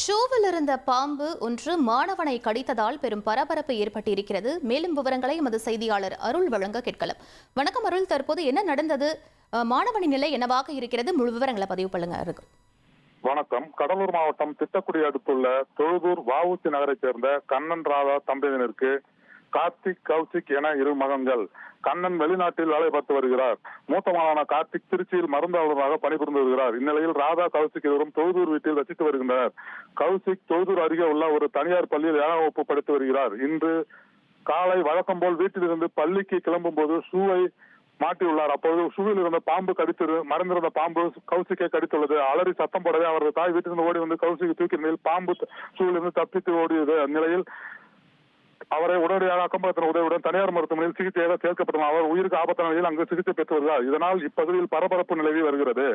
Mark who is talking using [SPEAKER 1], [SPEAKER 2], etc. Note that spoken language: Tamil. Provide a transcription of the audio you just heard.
[SPEAKER 1] ஷூவில் இருந்த பாம்பு ஒன்று மாணவனை கடித்ததால் பெரும் பரபரப்பு ஏற்பட்டிருக்கிறது. மேலும் விவரங்களை எமது செய்தியாளர் அருள் வழங்க கேட்கலாம். வணக்கம் அருள், தற்போது என்ன நடந்தது? மாணவனின் நிலை என்னவாக இருக்கிறது? முழு விவரங்களை பதிவு பண்ணுங்க அருள்.
[SPEAKER 2] வணக்கம். கடலூர் மாவட்டம் திட்டக்குடி அடுத்துள்ள தொழுதூர் வஉசி நகரைச் சேர்ந்த கண்ணன் ராதா தம்பதியினருக்கு கார்த்திக், கௌசிக் என இரு மகன்கள். கண்ணன் வெளிநாட்டில் வேலை பார்த்து வருகிறார். மூத்த மகனான கார்த்திக் திருச்சியில் மருந்தாளராக பணிபுரிந்து வருகிறார். இந்நிலையில் ராதா, கௌசிக் இருவரும் தொழுதூர் வீட்டில் வசித்து வருகின்றனர். கௌசிக் தொழுதூர் அருகே உள்ள ஒரு தனியார் பள்ளியில் 7ஆம் வகுப்பு படித்து வருகிறார். இன்று காலை வழக்கம் போல் வீட்டிலிருந்து பள்ளிக்கு கிளம்பும் போது ஷூவை மாட்டியுள்ளார். அப்போது ஷூவில் இருந்த பாம்பு மறைந்திருந்த பாம்பு கௌசிக்கை கடித்துள்ளது. அலறி சத்தம் போடவே அவரது தாய் வீட்டிலிருந்து ஓடி வந்து கௌசிக்கு தூக்கி நிலையில் பாம்பு ஷூவில் இருந்து தப்பித்து ஓடியது. அந்நிலையில் அவரை உடனடியாக அக்கம்பக்கத்தின் உதவியுடன் தனியார் மருத்துவமனையில் சிகிச்சையாக சேர்க்கப்பட்டனர். அவர் உயிருக்கு ஆபத்தான நிலையில் அங்கு சிகிச்சை பெற்று வருகிறார். இதனால் இப்பகுதியில் பரபரப்பு நிலவி வருகிறது.